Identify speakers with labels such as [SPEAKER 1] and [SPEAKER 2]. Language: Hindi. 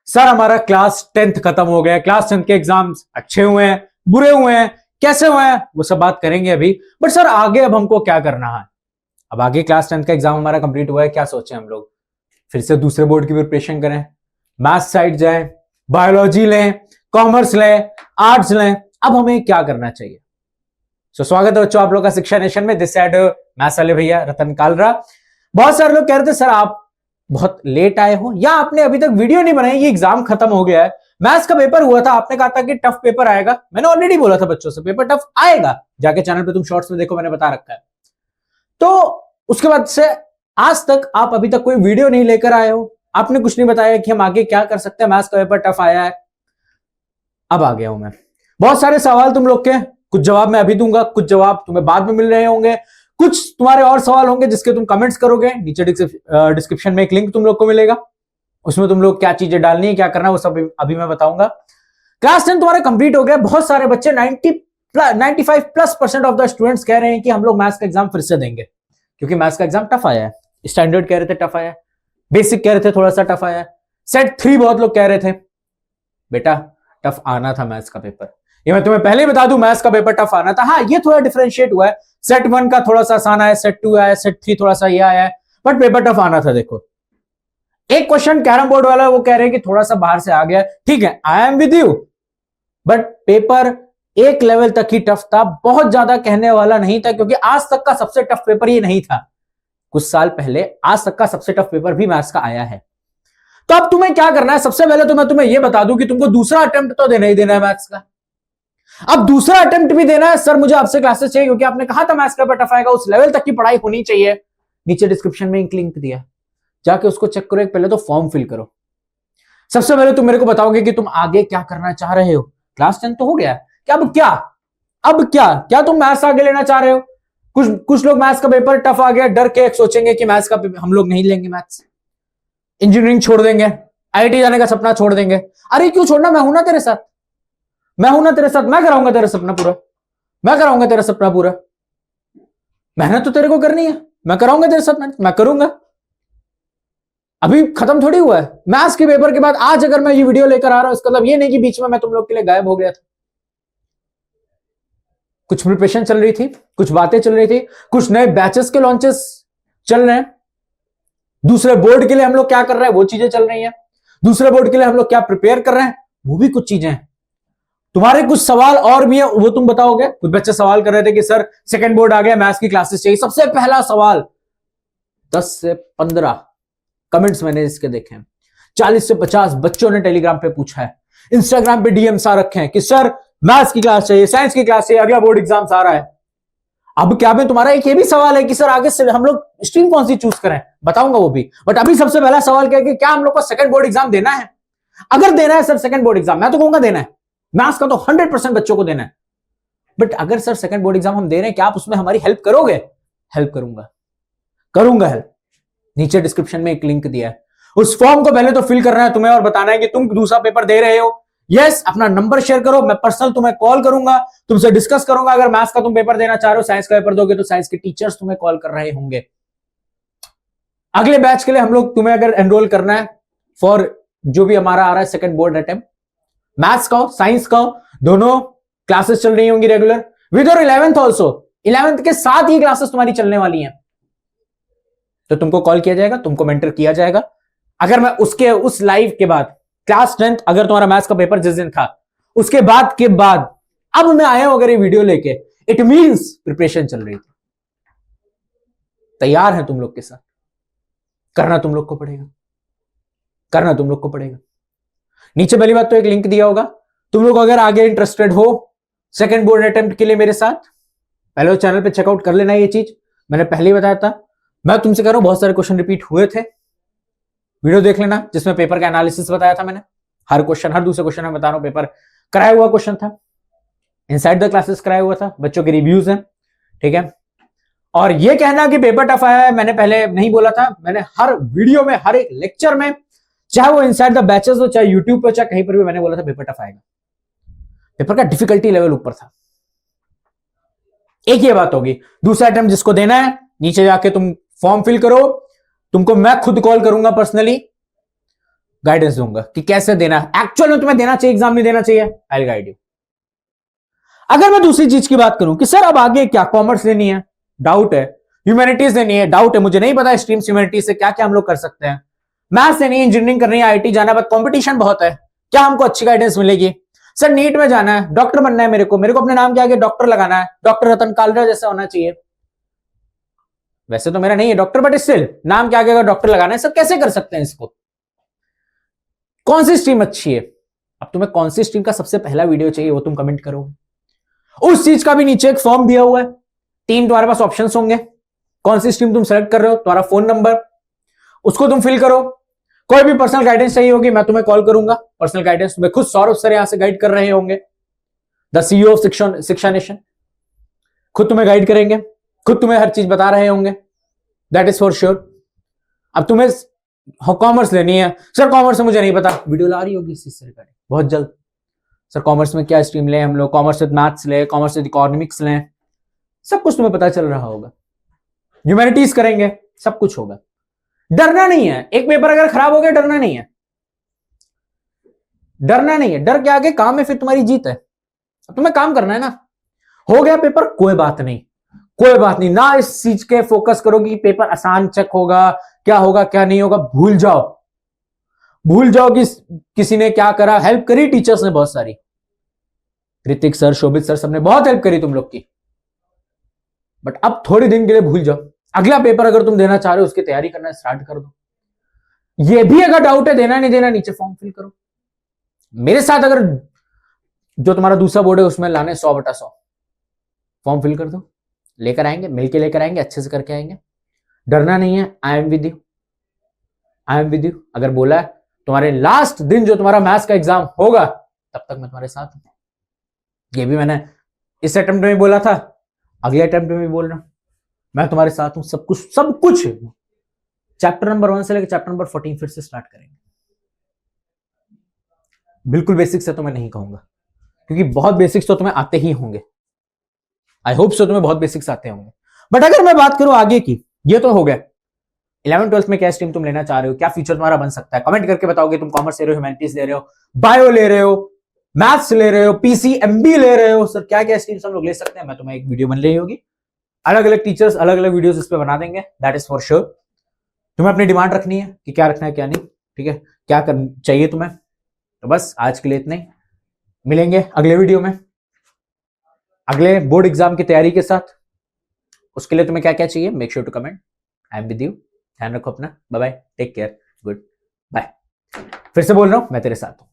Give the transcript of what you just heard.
[SPEAKER 1] सर हमारा क्लास 10th खत्म हो गया, क्लास 10th के एग्जाम्स अच्छे हुए हैं, बुरे हुए हैं, कैसे हुए हैं वो सब बात करेंगे अभी। बट सर आगे अब हमको क्या करना है? अब आगे क्लास 10th का एग्जाम हमारा कंप्लीट हुआ है, क्या सोचे हम लोग? फिर से दूसरे बोर्ड की प्रिपरेशन करें, मैथ्स साइड जाएं, बायोलॉजी लें, कॉमर्स लें, आर्ट्स लें? अब हमें क्या करना चाहिए? स्वागत है बच्चों आप लोग का शिक्षा नेशन में। दिस साइड मैथ्स वाले भैया रतन कालरा। बहुत सारे लोग कह रहे थे सर आप बहुत लेट आए हो या आपने अभी तक वीडियो नहीं बनाई, ये एग्जाम खत्म हो गया है, मैथ्स का पेपर हुआ था, आपने कहा था कि टफ पेपर आएगा। मैंने ऑलरेडी बोला था बच्चों से पेपर टफ आएगा, जाके चैनल पे तुम शॉर्ट्स में देखो, मैंने बता रखा है। तो उसके बाद से आज तक आप अभी तक कोई वीडियो नहीं लेकर आए हो, आपने कुछ नहीं बताया कि हम आगे क्या कर सकते हैं, मैथ्स का पेपर टफ आया है। अब आ गया हूं मैं। बहुत सारे सवाल तुम लोग के, कुछ जवाब मैं अभी दूंगा, कुछ जवाब तुम्हें बाद में मिल रहे होंगे, कुछ तुम्हारे और सवाल होंगे जिसके तुम कमेंट्स करोगे। नीचे डिस्क्रिप्शन में एक लिंक तुम लोग को मिलेगा, उसमें तुम लोग क्या चीजें डालनी है, क्या करना है, वो सब अभी मैं बताऊंगा। क्लास 10 तुम्हारा कंप्लीट हो गया। बहुत सारे बच्चे 95+% ऑफ द स्टूडेंट्स कह रहे हैं कि हम लोग मैथ्स का एग्जाम फिर से देंगे, क्योंकि मैथ्स का एग्जाम टफ आया है। स्टैंडर्ड कह रहे थे टफ आया है, बेसिक कह रहे थे थोड़ा सा टफ आया है, सेट 3 बहुत लोग कह रहे थे बेटा टफ आना था मैथ्स का पेपर। ये मैं तुम्हें पहले ही बता दूं, मैथ्स का पेपर टफ आना था। हाँ ये थोड़ा डिफरेंशिएट हुआ है, सेट 1 का थोड़ा सा आसान आया, सेट 2 आया, सेट 3 थोड़ा सा ये आया है, बट पेपर टफ आना था। देखो एक क्वेश्चन कैरम बोर्ड वाला वो कह रहे हैं कि थोड़ा सा बाहर से आ गया, ठीक है, आई am with you, but paper एक लेवल तक ही टफ था, बहुत ज्यादा कहने वाला नहीं था, क्योंकि आज तक का सबसे टफ पेपर ये नहीं था। कुछ साल पहले आज तक का सबसे टफ पेपर भी मैथ्स का आया है। तो अब तुम्हें क्या करना है? सबसे पहले तो मैं तुम्हें यह बता दूं कि तुमको दूसरा अटेम्प्ट तो देना ही देना है मैथ्स का। अब दूसरा अटेम्प्ट भी देना है, सर मुझे आपसे क्लासेस चाहिए क्योंकि आपने कहा था मैथ्स का पेपर टफ आएगा, उस लेवल तक की पढ़ाई होनी चाहिए। नीचे डिस्क्रिप्शन में एक लिंक दिया, जाके उसको चेक करो। एक पहले तो फॉर्म फिल करो। सबसे पहले तुम मेरे को बताओगे कि तुम आगे क्या करना चाह रहे हो। क्लास 10 तो हो गया, क्या अब क्या? अब क्या क्या तुम मैथ्स आगे लेना चाह रहे हो? कुछ लोग मैथ्स का पेपर टफ आ गया, डर के सोचेंगे कि मैथ्स का हम लोग नहीं लेंगे मैथ्स, इंजीनियरिंग छोड़ देंगे, आईआईटी जाने का सपना छोड़ देंगे। अरे क्यों छोड़ना, मैं हूं ना तेरे साथ, मैं हूं ना तेरे साथ, मैं कराऊंगा तेरा सपना पूरा, मैं कराऊंगा तेरा सपना पूरा। मेहनत तो तेरे को करनी है, मैं कराऊंगा तेरे साथ मेहनत, मैं करूंगा। अभी खत्म थोड़ी हुआ है मैथ्स के पेपर के बाद। आज अगर मैं ये वीडियो लेकर आ रहा हूं, इसका मतलब ये नहीं कि बीच में मैं तुम लोग के लिए गायब हो गया था। कुछ प्रिपरेशन चल रही थी, कुछ बातें चल रही थी, कुछ नए बैचेस के लॉन्चेस चल रहे हैं, दूसरे बोर्ड के लिए हम लोग क्या कर रहे हैं वो चीजें चल रही हैं, दूसरे बोर्ड के लिए हम लोग क्या प्रिपेयर कर रहे हैं वो भी कुछ चीजें हैं। तुम्हारे कुछ सवाल और भी है, वो तुम बताओगे। कुछ बच्चे सवाल कर रहे थे कि सर सेकंड बोर्ड आ गया, मैथ्स की क्लासेस चाहिए। सबसे पहला सवाल 10 से 15 कमेंट्स मैंने इसके देखे हैं, 40 से 50 बच्चों ने टेलीग्राम पे पूछा है, इंस्टाग्राम पे डीएम्स आ रखे हैं कि सर मैथ्स की क्लास चाहिए, साइंस की क्लास चाहिए, अगला बोर्ड एग्जाम आ रहा है। अब क्या में तुम्हारा एक ये भी सवाल है कि सर आगे से हम लोग स्ट्रीम कौन सी चूज करें, बताऊंगा वो भी। बट अभी सबसे पहला सवाल क्या है कि क्या हम लोग को सेकंड बोर्ड एग्जाम देना है? अगर देना है सर सेकंड बोर्ड एग्जाम, मैं तो कहूंगा देना है, मैथ्स का तो 100% बच्चों को देना है। बट अगर सर सेकंड बोर्ड एग्जाम हम दे रहे हैं, क्या आप उसमें हमारी हेल्प करोगे? हेल्प करूंगा, करूंगा हेल्प। नीचे डिस्क्रिप्शन में एक लिंक दिया है, उस फॉर्म को पहले तो फिल करना है तुम्हें और बताना है कि तुम दूसरा पेपर दे रहे हो। यस, अपना नंबर शेयर करो, मैं पर्सनल तुम्हें कॉल करूंगा, तुमसे डिस्कस करूंगा। अगर मैथ्स का तुम पेपर देना चाह रहे हो, साइंस का पेपर दोगे तो साइंस के टीचर्स तुम्हें कॉल कर रहे होंगे। अगले बैच के लिए हम लोग तुम्हें अगर एनरोल करना है फॉर जो भी हमारा आ रहा है सेकंड बोर्ड अटेम्प्ट, मैथ्स का हो साइंस का हो, दोनों क्लासेस चल रही होंगी रेगुलर विद और 11th ऑल्सो। 11th के साथ ही क्लासेस तुम्हारी चलने वाली हैं, तो तुमको कॉल किया जाएगा, तुमको मेंटर किया जाएगा। अगर मैं उस लाइव के बाद क्लास 10th अगर तुम्हारा मैथ्स का पेपर जिस दिन था उसके बाद अब मैं आया हूं अगर ये वीडियो लेके, इट मींस प्रिपरेशन चल रही थी, तैयार है तुम लोग के साथ। करना तुम लोग को पड़ेगा, करना तुम लोग को पड़ेगा। नीचे पहली बात तो एक लिंक दिया होगा, तुम लोग अगर आगे इंटरेस्टेड हो सेकंड बोर्ड अटेम्प्ट के लिए मेरे साथ, पहले तो चैनल पे चेकआउट कर लेना। ये चीज मैंने पहले ही बताया था, मैं तुमसे कह रहा हूं, बहुत सारे क्वेश्चन रिपीट हुए थे, वीडियो देख लेना जिसमें पेपर का एनालिसिस बताया था मैंने। हर क्वेश्चन, हर दूसरे क्वेश्चन में बता रहा हूं पेपर कराया हुआ क्वेश्चन था, इनसाइड द क्लासेस कराया हुआ था, बच्चों के रिव्यूज हैं, ठीक है। और ये कहना कि पेपर टफ आया है, मैंने पहले नहीं बोला था। मैंने हर वीडियो में, हर एक लेक्चर में, चाहे वो इनसाइड द बैचेस हो, चाहे यूट्यूब पर, चाहे कहीं पर भी, मैंने बोला था पेपर टफ आएगा। पेपर का डिफिकल्टी लेवल ऊपर था। एक ये बात होगी। दूसरा अटेम्प्ट जिसको देना है, नीचे जाके तुम फॉर्म फिल करो, तुमको मैं खुद कॉल करूंगा पर्सनली। गाइडेंस दूंगा कि कैसे देना है, एक्चुअल में तुम्हें देना चाहिए एग्जाम, नहीं देना चाहिए, आई विल गाइड यू। अगर मैं दूसरी चीज की बात करूं कि सर अब आगे क्या, कॉमर्स लेनी है, डाउट है, ह्यूमैनिटीज लेनी है, डाउट है, मुझे नहीं पता स्ट्रीम्स ह्यूमैनिटीज से क्या क्या हम लोग कर सकते हैं, मैथ्स लेनी है, इंजीनियरिंग करनी है, आईटी जाना है, बट कॉम्पिटिशन बहुत है, क्या हमको अच्छी गाइडेंस मिलेगी? सर नीट में जाना है, डॉक्टर बनना है, मेरे को अपने नाम के आगे डॉक्टर लगाना है, डॉक्टर रतन कालरा जैसा होना चाहिए। वैसे तो मेरा नहीं है डॉक्टर, बट स्टिल नाम के आगे अगर डॉक्टर लगाना है, सर कैसे कर सकते हैं इसको? कौन सी स्ट्रीम अच्छी है? अब तुम्हें कौन सी स्ट्रीम का सबसे पहला वीडियो चाहिए वो तुम कमेंट करो। उस चीज का भी नीचे एक फॉर्म दिया हुआ है, 3 तुम्हारे पास ऑप्शंस होंगे, कौन सी स्ट्रीम तुम सेलेक्ट कर रहे हो, तुम्हारा फोन नंबर, उसको तुम फिल करो। कोई भी पर्सनल गाइडेंस चाहिए होगी मैं तुम्हें कॉल करूंगा, पर्सनल गाइडेंस तुम्हें खुद सौरभ सर यहां से गाइड कर रहे होंगे, द सीईओ ऑफ शिक्षा नेशन, खुद तुम्हें गाइड करेंगे, खुद तुम्हें हर चीज बता रहे होंगे, दैट इज फॉर श्योर। अब तुम्हें कॉमर्स लेनी है, सर कॉमर्स में मुझे नहीं पता, वीडियो ला रही होगी इसी से रिगार्डिंग बहुत जल्द। सर कॉमर्स में क्या स्ट्रीम लें हम लोग, कॉमर्स विद मैथ्स ले, कॉमर्स विद इकोनॉमिक्स लें, सब कुछ तुम्हें पता चल रहा होगा। ह्यूमैनिटीज करेंगे, सब कुछ होगा, डरना नहीं है। एक पेपर अगर खराब हो गया डरना नहीं है, डरना नहीं है, डर के आगे काम है, फिर तुम्हारी जीत है। तुम्हें काम करना है ना, हो गया पेपर कोई बात नहीं, कोई बात नहीं, ना इस चीज के फोकस करोगे कि पेपर आसान चेक होगा, क्या होगा क्या नहीं होगा, भूल जाओ, भूल जाओ कि किसी ने क्या करा। हेल्प करी टीचर्स ने बहुत सारी, ऋतिक सर, शोभित सर, सबने बहुत हेल्प करी तुम लोग की, बट अब थोड़े दिन के लिए भूल जाओ। अगला पेपर अगर तुम देना चाह रहे हो उसकी तैयारी करना स्टार्ट कर दो। ये भी अगर डाउट है देना नहीं देना, नीचे फॉर्म फिल करो। मेरे साथ अगर जो तुम्हारा दूसरा बोर्ड है उसमें लाने 100/100 फॉर्म फिल कर दो, लेकर आएंगे, मिलके लेकर आएंगे, अच्छे से करके आएंगे, डरना नहीं है। आई am with you, I am with you. अगर बोला है तुम्हारे लास्ट दिन जो तुम्हारा मैथ्स का एग्जाम होगा तब तक मैं तुम्हारे साथ हूं। ये भी मैंने इस अटेम्प्ट में बोला था, अगले अटेम्प्ट में भी बोल रहा हूं, मैं तुम्हारे साथ हूं। सब कुछ चैप्टर नंबर 1 से लेकर चैप्टर नंबर 14 फिर से स्टार्ट करेंगे। बिल्कुल बेसिक्स है तो मैं नहीं कहूंगा, क्योंकि बहुत बेसिक्स तो तुम्हें आते ही होंगे, आई होप सो तुम्हें बहुत बेसिक्स आते होंगे। बट अगर मैं बात करूं आगे की, ये तो हो गया 11th-12th में क्या स्ट्रीम तुम लेना चाह रहे हो, क्या फ्यूचर तुम्हारा बन सकता है, कमेंट करके बताओगे। तुम कॉमर्स ले रहे हो, ह्यूमैनिटीज ले रहे हो, बायो ले रहे हो, मैथ्स ले रहे हो, पीसीएमबी ले रहे हो, सर क्या क्या स्ट्रीम्स हम लोग ले सकते हैं। मैं तुम्हें एक वीडियो बन रही होगी, अलग अलग टीचर्स अलग अलग वीडियोस इस पे बना देंगे, दैट इज फॉर श्योर। तुम्हें अपनी डिमांड रखनी है कि क्या रखना है क्या नहीं, ठीक है, क्या चाहिए तुम्हें। तो बस आज के लिए इतना ही, मिलेंगे अगले वीडियो में अगले बोर्ड एग्जाम की तैयारी के साथ। उसके लिए तुम्हें क्या क्या चाहिए, make sure to comment. I am with you, ध्यान रखो अपना, bye bye, take care, goodbye. फिर से बोल रहा हूं मैं तेरे साथ हूं।